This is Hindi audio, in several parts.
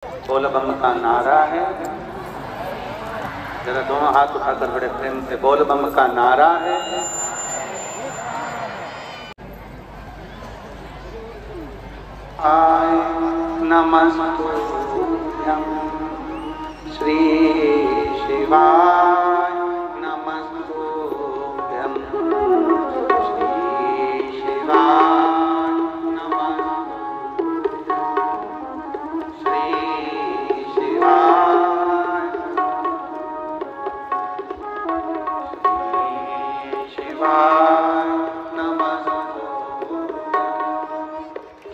बोल बम का नारा है। जरा दोनों हाथ उठाकर बड़े प्रेम से बोल बम का नारा है। आय नमस्तुभ्यं श्री शिवाय नमस्तुभ्यं श्री शिवाय नमस्तुभ्यं श्री शिवाय श्री शिवाय नमस्तुभ्यं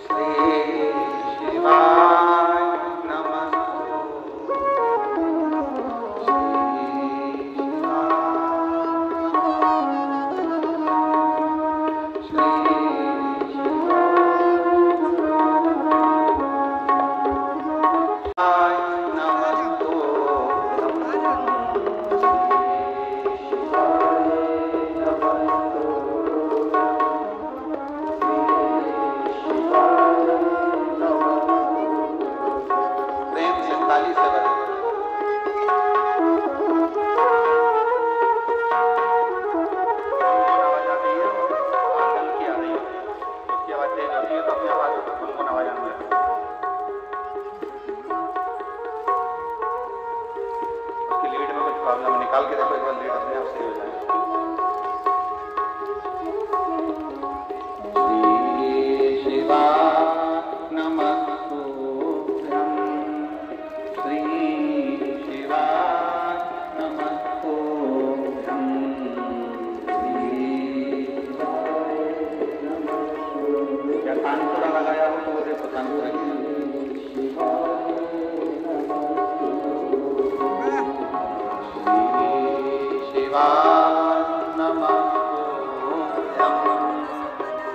श्री शिवाय निकाल के देखो एक बार लीड अपने आप सही हो जाएगा। श्री शिवाय नमस्तुभ्यं श्री शिवाय नमस्तुभ्यं श्री शिवाय नमस्तुभ्यं। क्या तानपुरा लगाया हो तो वो देखो तानपुरा की शिवाय नमस्तुभ्यं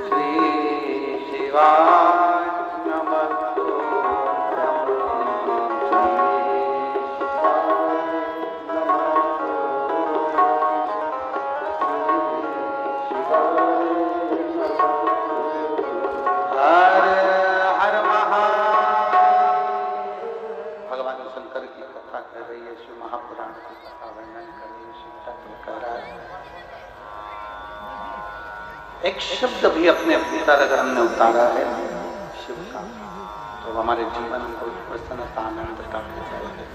श्री शिवाय नमस्तुभ्यं हर हर महादेव। भगवान शंकर की कथा कर रही है, शिव महापुराण की कथा वर्णन कर रही है। शिव तत्व कह रहा है एक शब्द भी अपने भीतर अगर हमने उतारा है शिव का तो हमारे जीवन को प्रसन्नता आनंद प्राप्त हो जाएगा।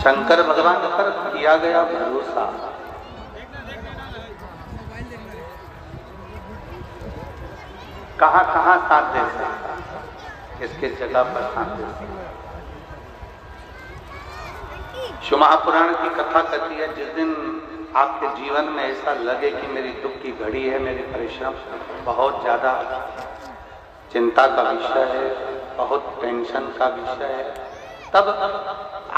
शंकर भगवान पर किया गया भरोसा कहां कहां साथ दे सकता, किसके जगह पर साथ दे सकता। शिव महापुराण की कथा कहती है जिस दिन आपके जीवन में ऐसा लगे कि मेरी दुख की घड़ी है, मेरी परिश्रम बहुत ज्यादा चिंता का विषय है, बहुत टेंशन का विषय है, तब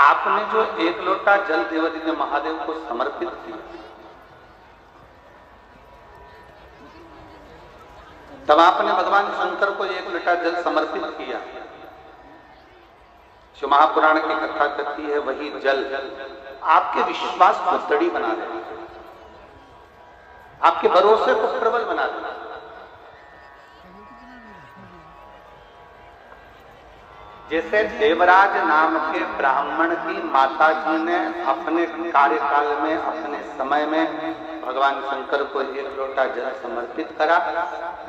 आपने जो एक लोटा जल देवादित्य महादेव को समर्पित किया, तब आपने भगवान शंकर को एक लोटा जल समर्पित किया। शिव महापुराण की कथा कहती है वही जल आपके विश्वास को दृढ़ बना देगा, आपके भरोसे को प्रबल बना देगा। जैसे देवराज नाम के ब्राह्मण की माता जी ने अपने कार्यकाल में अपने समय में भगवान शंकर को एक लोटा जल समर्पित करा,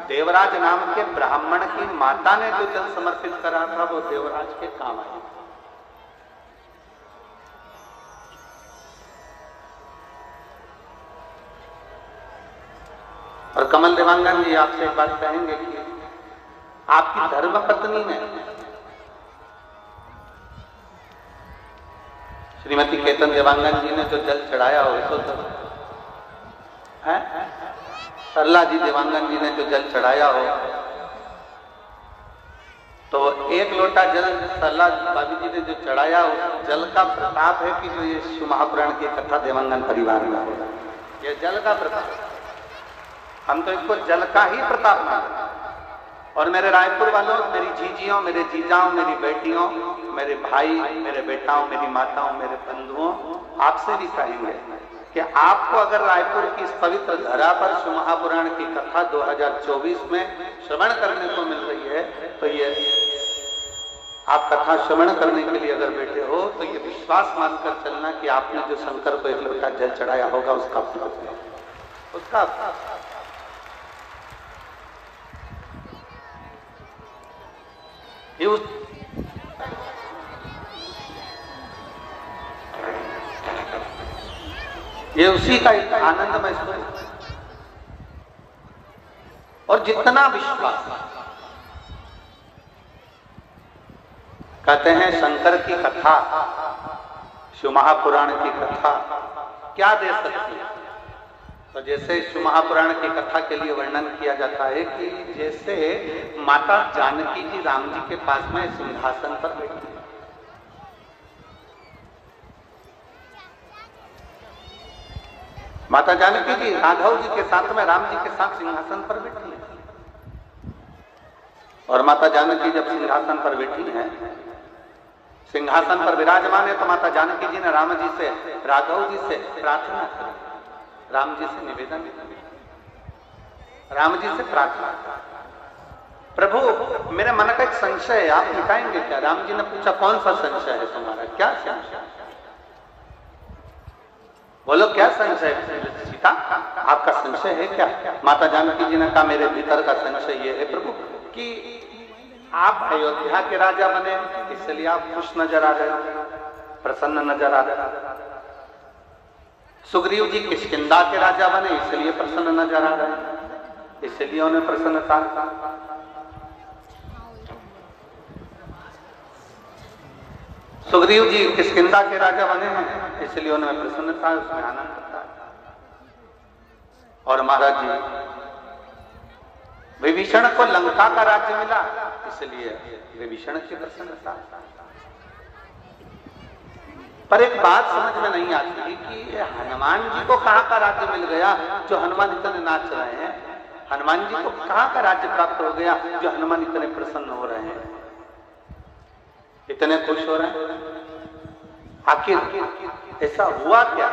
देवराज नाम के ब्राह्मण की माता ने जो जल समर्पित करा था वो देवराज के काम आया। और कमल देवांगन जी आपसे एक बात कहेंगे कि आपकी धर्म पत्नी ने श्रीमती केतन देवांगन जी ने जो जल चढ़ाया हो तो सरला जी देवांगन जी ने जो जल चढ़ाया हो तो एक लोटा जल सरला भाभी जी ने जो चढ़ाया हो, जल का प्रताप है कि जो ये शिव महापुराण की कथा देवांगन परिवार में हो रहा है, ये जल का प्रताप। हम तो इसको जल का ही प्रताप मानते हैं। और मेरे रायपुर वालों, मेरी जीजियों, मेरे जीजाओं, मेरी बेटियों, मेरे भाई, मेरे बेटाओं, मेरी माताओं, मेरे बंधुओं, आपसे भी कहेंगे कि आपको अगर रायपुर की इस पवित्र धरा पर शिव महापुराण की कथा 2024 में श्रवण करने को मिल रही है, तो ये आप कथा श्रवण करने के लिए अगर बैठे हो तो ये विश्वास मानकर चलना कि आपने जो शंकर को एक लोटा जल चढ़ाया होगा उसका ये उसी का एक आनंदमय स्वरूप। और जितना विश्वास, कहते हैं शंकर की कथा, शिव महापुराण की कथा क्या दे सकती है? तो जैसे शिव महापुराण की कथा के लिए वर्णन किया जाता है कि जैसे माता जानकी जी राम जी के पास में सिंहासन पर बैठी, माता जानकी जी राघव जी के साथ में राम जी के साथ सिंहासन पर बैठी है। और माता जानकी जब सिंहासन पर बैठी है, सिंहासन पर विराजमान है, तो माता जानकी जी ने राम जी से, राघव जी से प्रार्थना की, राम जी से निवेदन किया, राम जी से प्रार्थना, प्रभु मेरे मन का एक संशय है, आप मिटाएंगे क्या? राम जी ने पूछा कौन सा संशय है तुम्हारा, क्या संशय? बोलो क्या संशय है सीता, आपका संशय है क्या? माता जानकी जी ने कहा मेरे भीतर का संशय ये है प्रभु कि आप अयोध्या के राजा बने इसलिए आप खुश नजर आ रहे, प्रसन्न नजर आ रहे। सुग्रीव जी किष्किंधा के राजा बने इसलिए प्रसन्न नजर आ रहे, इसलिए उन्हें प्रसन्नता। सुग्रीव जी किष्किंधा के राजा बने हैं इसलिए उन्हें प्रसन्नता, उसमें आनंद होता है। और महाराज जी विभीषण को लंका का राज्य मिला इसलिए विभीषण की प्रसन्नता। पर एक बात समझ में नहीं आती कि हनुमान जी को कहां का राज्य मिल गया जो हनुमान इतने नाच रहे हैं? हनुमान जी को कहां का राज्य प्राप्त हो गया जो हनुमान इतने प्रसन्न हो रहे हैं, इतने खुश हो रहे हैं? आखिर ऐसा हुआ क्या?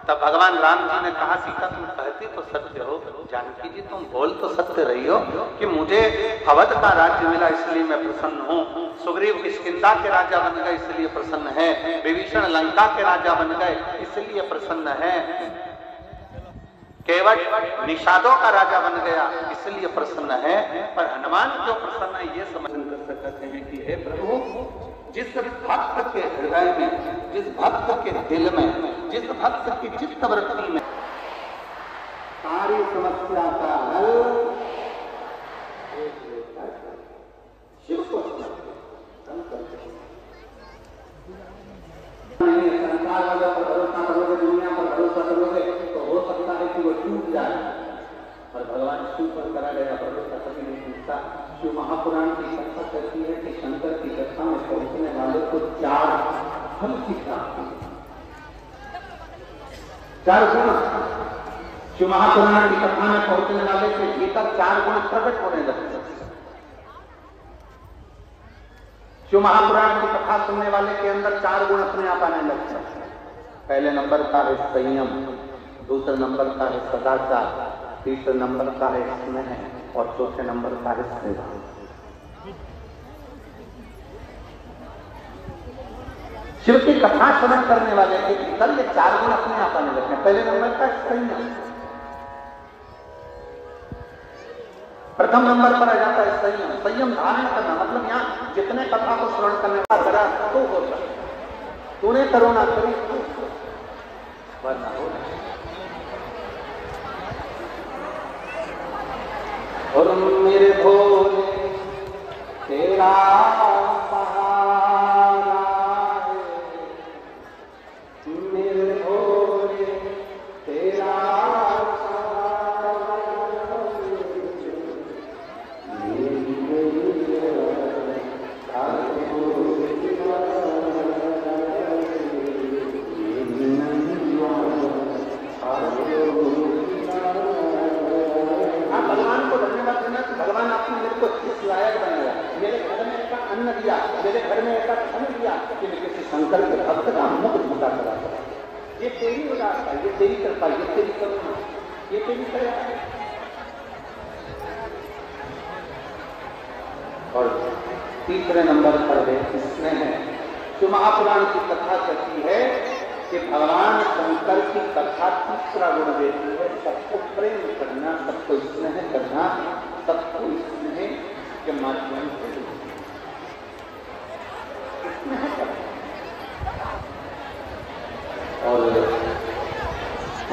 तब भगवान राम जी ने कहा सीता तुम कहती तो सत्य हो, जानकी जी तुम बोल तो सत्य रही हो कि मुझे अवध का राज्य मिला इसलिए मैं प्रसन्न हूँ, सुग्रीव किष्किंधा के राजा बन गए इसलिए प्रसन्न है, विभीषण लंका के राजा बन गए इसलिए प्रसन्न है, केवट निषादों का राजा बन गया इसलिए प्रसन्न है। पर हनुमान जो प्रसन्न है ये समझ कर सकते हैं कि हे प्रभु जिस भक्त के हृदय में, जिस भक्त के दिल में, जिस भक्त की चित्त वृत्ति में सारी समस्या का हल शिव को संसार वालों पर भरोसा करोगे, दुनिया पर भरोसा करोगे तो हो सकता है कि वो टूट जाए, और भगवान शिव पर करा गया भरोसा कभी नहीं टूटता। शिव महापुराण की कथा कहती है कि शंकर की कथा में पहुंचने वाले को 4 फल की प्राप्ति, 4 गुण। शिव महापुराण की कथा में पहुंचने वाले के भीतर 4 गुण प्रकट होने लगते हैं। शिव महापुराण की कथा सुनने वाले के अंदर 4 गुण अपने आप आने लगते हैं। पहले नंबर का है संयम, दूसरे नंबर का है सदाचार, तीसरे नंबर का है स्नेह और चौथे नंबर का है सेवा। शिव की कथा श्रवण करने वाले के भीतर ये 4 गुण अपने आप आने लगते हैं। पहले नंबर का संयम, प्रथम नंबर पर आ जाता है संयम। संयम धारण करना मतलब यहाँ जितने कथा को श्रवण करने का करा तो हो सकता, तूने करो ना करी वरना हो। और मेरे भोले तेरा सहारा है, मेरे भोले तेरा भगवान आपने मेरे को इस लायक बनाया, मेरे घर में ऐसा अन्न दिया, मेरे घर में ऐसा धन दिया कि मैं किसी शंकर के भक्त का मुख झूठा करा। ये तेरी उदारता, ये तेरी कृपा, ये तेरी करुणा, ये तेरी दया। और तीसरे नंबर पर है स्नेह। जो महापुराण की कथा कहती है कि भगवान शंकर की कथा तीसरा गुण देती है, सबको प्रेम करना, सबको स्नेह करना, सबको स्नेह के माध्यम से स्नेह करना। और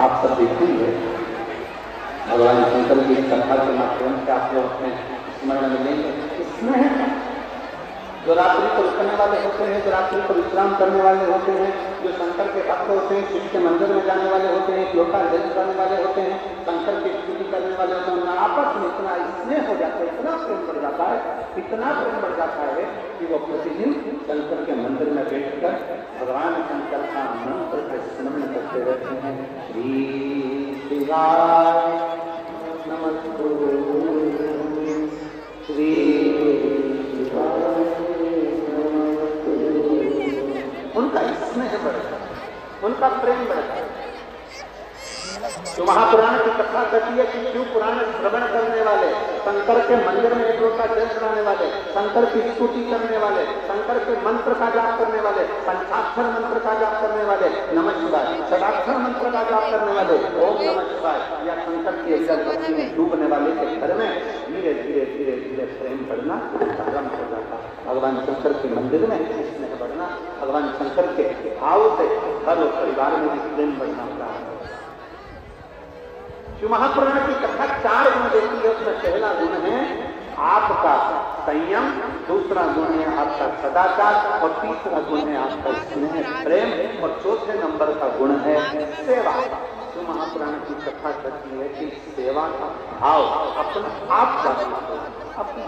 आप सब देखेंगे भगवान शंकर की कथा के माध्यम से आप लोग अपने स्मरण मिलेंगे स्नेह। जो रात्रि को रुकने वाले होते हैं, जो रात्रि को विश्राम करने वाले होते हैं, जो शंकर के भक्त होते हैं, शिव के मंदिर में जाने वाले होते हैं, लोटा जल करने वाले होते हैं, शंकर की स्तुति करने वाले होते हैं, आपस में इतना स्नेह हो जाता है, इतना प्रेम बढ़ जाता है, इतना प्रेम बढ़ जाता है कि वो प्रतिदिन शंकर के मंदिर में बैठकर भगवान शंकर का मंत्र का स्मरण करते रहते हैं। श्री शिवाय नमस्ते, श्री उनका स्नेह बढ़ता है, उनका प्रेम बढ़ता है। जो महापुराण की कथा कहती है कि शिव पुराण श्रवण करने वाले, शंकर के मंदिर में एक लोटा जल चढ़ाने वाले, शंकर की स्तुति करने वाले, शंकर के मंत्र का जाप करने वाले, पंचाक्षर मंत्र का जाप करने वाले, नमः शिवाय, षडाक्षर मंत्र का जाप करने वाले, ओम नमः शिवाय, या शंकर की भक्ति में डूबने वाले के घर में धीरे धीरे धीरे धीरे प्रेम बढ़ना प्रारंभ हो जाता है। भगवान शंकर के मंदिर में स्नेह बढ़ना, भगवान शंकर के भाव से घर और परिवार में प्रेम बढ़ना प्रारंभ। शिव महापुराण की कथा 4 गुण देती है। उसमें पहला गुण है आपका संयम, दूसरा गुण है आपका सदाचार, और तीसरा गुण है आपका स्नेह प्रेम, और चौथे नंबर का गुण है सेवा। शिव महापुराण की कथा कहती है कि सेवा का भाव अपना आप का अपना।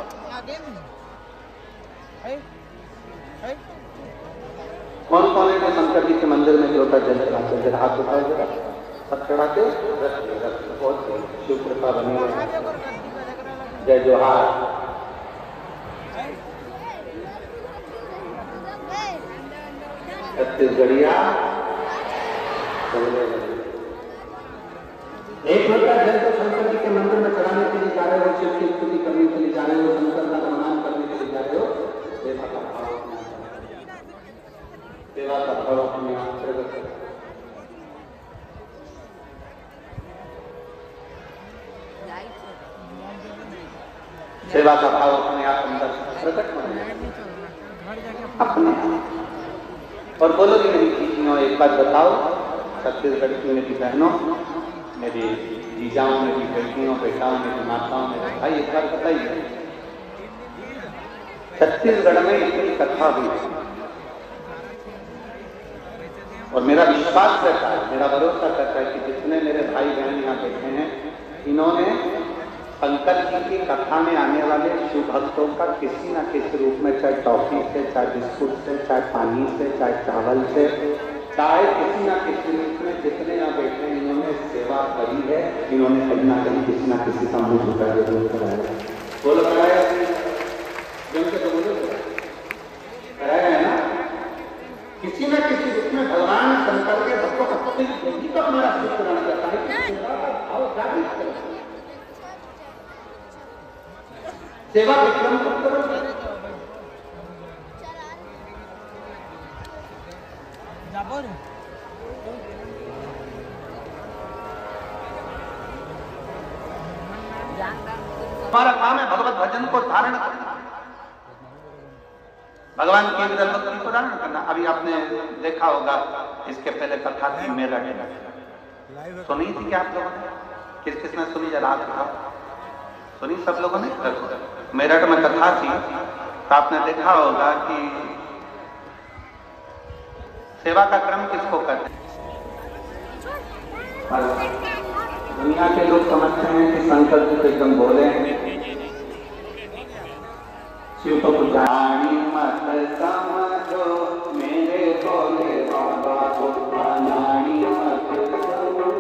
कौन कौन है शंकर जी के मंदिर में लोटा जल चढ़ाते? जरा हाथ उठाओ, जरा सब चढ़ाते रख बहुत शिव कृपा बनी है। जय जोहार। छत्तीसगढ़िया एक लोटा जल तो शंकर जी के मंदिर में चढ़ाने के लिए जा रहे हो, शिव की स्तुति करने के लिए जा रहे हो, शंकर का प्रणाम करने के लिए जा रहे हो, सेवा का भाव अपने आप प्रकट करो। सेवा का भाव अपने आप अंदर प्रकट होने अपने। और बोलोगी मेरी दीदियों, एक बात बताओ, छत्तीसगढ़ की मेरी बहनों, मेरी जीजाओं, मेरी बेटियों, बेटाओं, मेरी माताओं, मेरे भाई, एक बात बताइए, छत्तीसगढ़ में इतनी कथा हुई और मेरा विश्वास रहता है, मेरा भरोसा करता है कि जितने मेरे भाई बहन यहाँ बैठे हैं, इन्होंने शंकर जी की कथा में आने वाले शिव भक्तों का किसी न किसी रूप में, चाहे टॉफी से, चाहे बिस्कुट से, चाहे पानी से, चाहे चावल से, चाहे किसी न किसी रूप में जितने यहाँ बैठे हैं, इन्होंने सेवा करी है। इन्होंने कहीं ना कहीं किसी न किसी का मुंह झुका जरूर कराया। बोलो कराया तो बोलो कराया है ना। किसी न किसी रूप में भगवान शंकर के भक्तों का तो हमारा शिव पुराण करता है कि सेवा का भाव जागृत करें, सेवा विक्रम हमारा काम है भगवत भजन को धारण करना, भगवान की भक्ति को धारण करना। अभी आपने देखा होगा, इसके पहले कथा थी मेरठ, सुनी थी क्या आप लोगों ने? किस किसने सुनी? जरा हाथ उठाओ। सुनी सब लोगों ने? मेरठ में कथा थी तो आपने देखा होगा कि सेवा का क्रम किसको करते हैं। दुनिया के लोग समझते हैं कि शंकर जी तो एकदम बोले हैं, शिव को पुजारी मत समझो मेरे भोले बाबा को, प्राणी मत समझो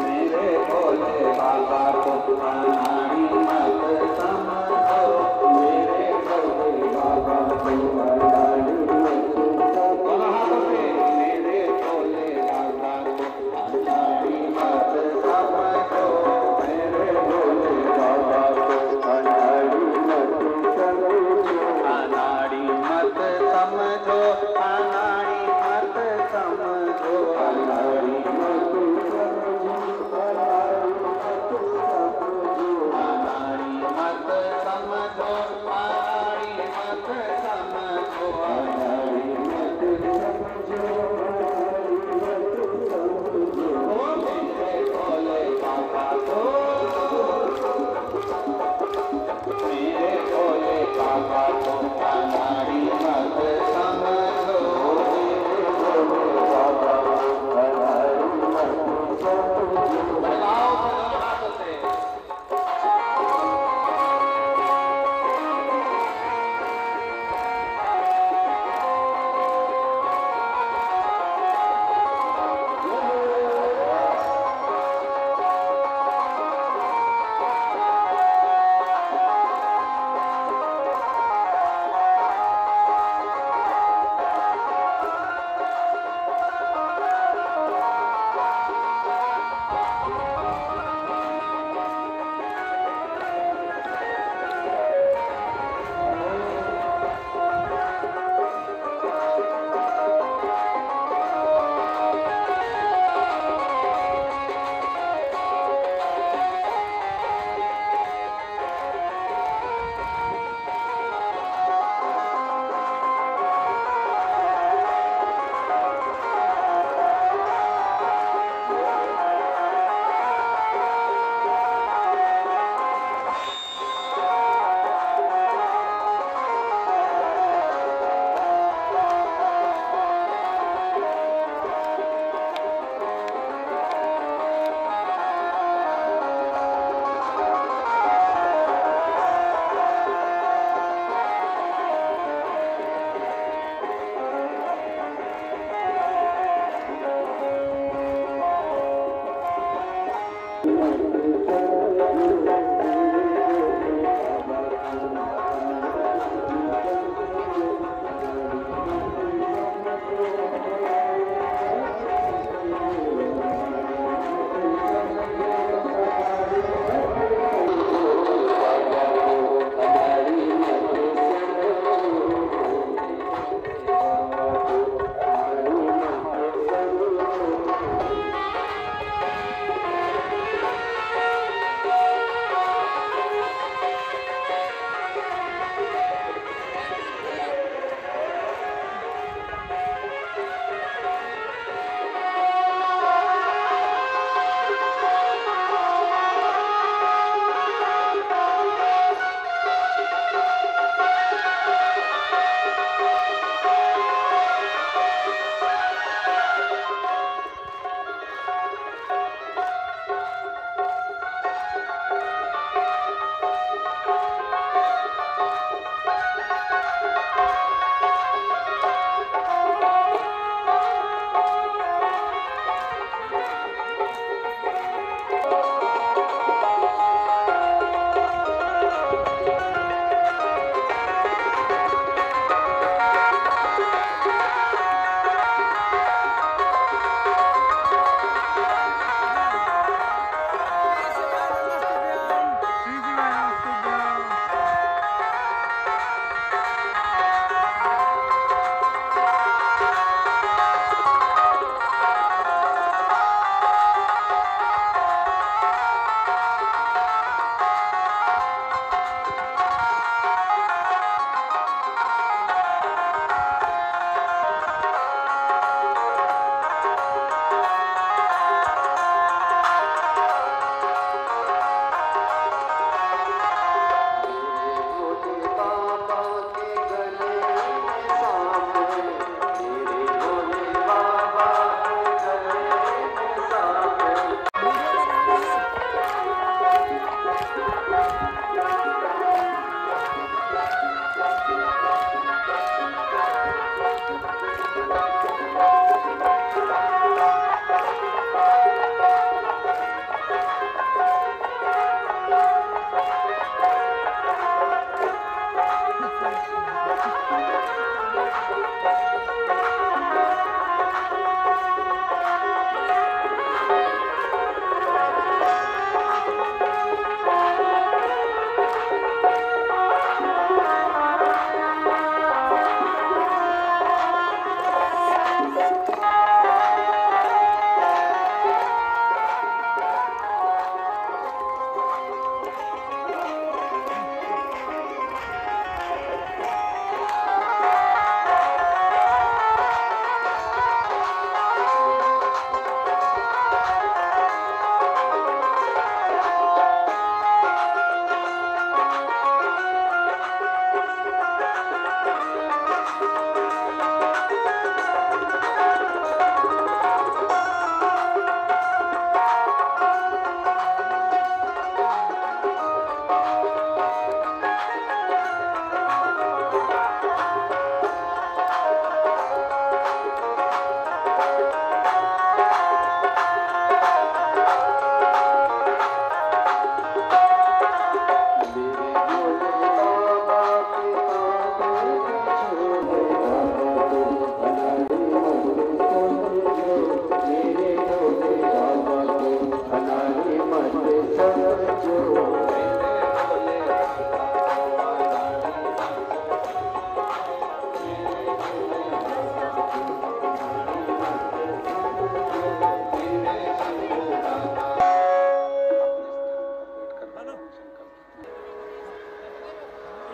मेरे भोले बाबा को, प्राणी मत समझो मेरे भोले बाबा को, प्राणी मत समझो मेरे भोले बाबा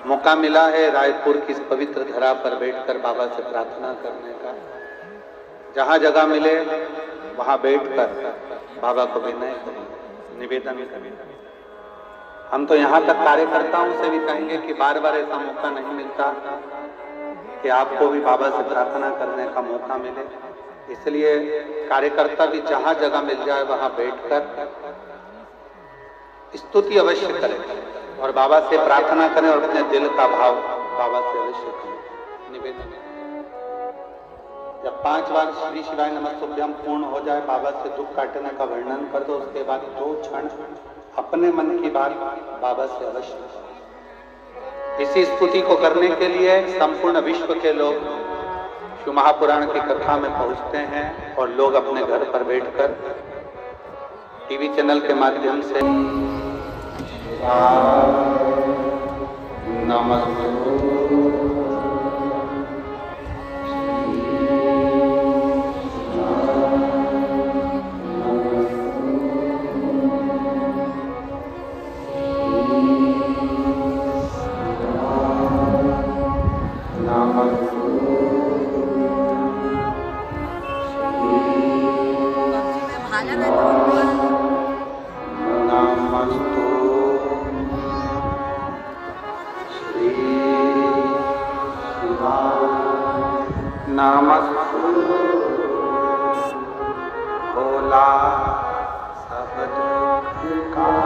मौका मिला है रायपुर की इस पवित्र धरा पर बैठकर बाबा से प्रार्थना करने का। जहाँ जगह मिले वहाँ बैठकर बाबा को विनय निवेदन करें। हम तो यहाँ तक कार्यकर्ताओं से भी कहेंगे कि बार बार ऐसा मौका नहीं मिलता कि आपको भी बाबा से प्रार्थना करने का मौका मिले, इसलिए कार्यकर्ता भी जहाँ जगह मिल जाए वहाँ बैठकर स्तुति अवश्य करें और बाबा से प्रार्थना करें और अपने दिल का भाव बाबा से अवश्य करें निवेदन। जब 5 बार श्री शिवाय नमस्तुभ्यम पूर्ण हो जाए, बाबा से दुख काटने का वर्णन कर दो, उसके बाद 2 क्षण अपने मन की बात बाबा से अवश्य। इसी स्तुति को करने के लिए संपूर्ण विश्व के लोग शिव महापुराण की कथा में पहुंचते हैं और लोग अपने घर पर बैठकर टीवी चैनल के माध्यम से नमस्ते भोला सब दुख काटो,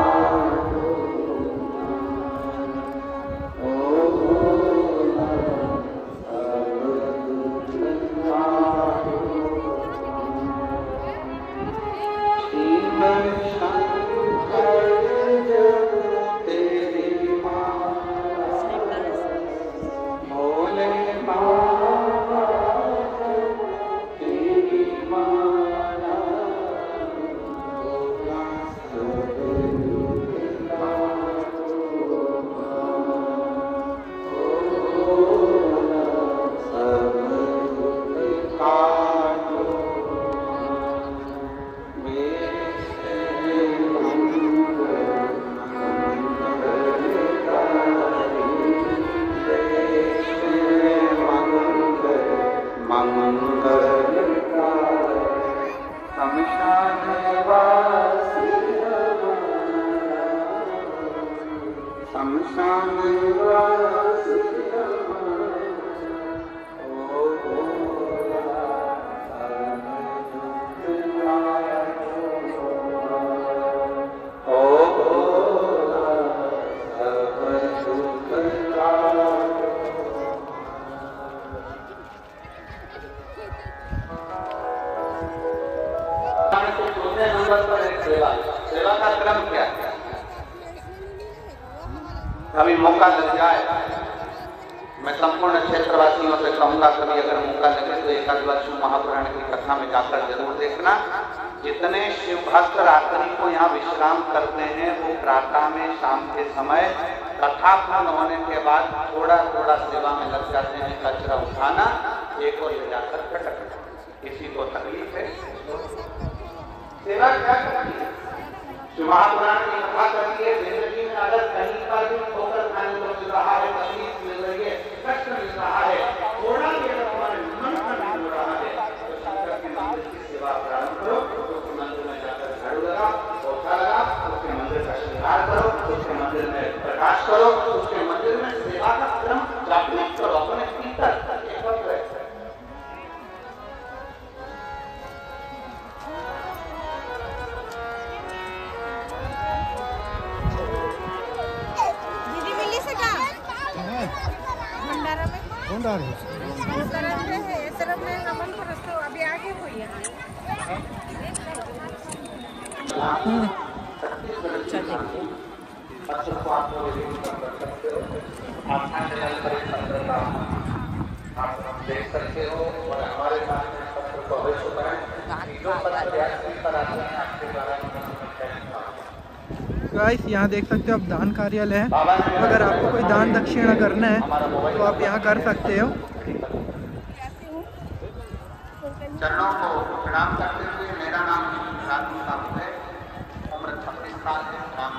सेवा का क्रम क्या है? कभी मौका लग जाए, मैं संपूर्ण क्षेत्रवासियों से कहूंगा कभी अगर मौका लगे तो एक आध बार शिव महापुराण की कथा में जाकर जरूर देखना। जितने शिव भक्त रात्रि को यहाँ विश्राम करते हैं वो प्रातः में शाम के समय कथा पूर्ण होने के बाद थोड़ा थोड़ा सेवा में लग जाते हैं। कचरा उठाना, एक और ले जाकर पटकना, किसी को तकलीफ है। सेवा क्या करती है? शिव महापुराण की कथा करती है। जिंदगी में अगर कहीं पर भी ठोकर खाने को मिल रहा है, तकलीफ मिल रही है, कष्ट मिल रहा है, थोड़ा भी अगर तुम्हारे मन का मिल रहा है तो शंकर के मंदिर की सेवा प्रारंभ करो। उसके मंदिर में जाकर झाड़ू लगा, पोछा लगा, उसके मंदिर का श्रृंगार करो, उसके मंदिर में प्रकाश करो, उसके मंदिर में सेवा का क्रम जागृत करो। अपने भीतर एकत्र रहे। अभी आगे हुई है। आप देख सकते हो और हमारे पास पत्र को अवश्य करें। जो पत्र पर आते हैं आपके द्वारा गाइस यहाँ देख सकते हो आप दान कार्यालय है। अगर आपको कोई दान दक्षिणा करना है तो आप यहाँ कर सकते हो। चरणों को प्रणाम करते हुए, मेरा नाम राजू साहब है, उम्र 26 साल है, नाम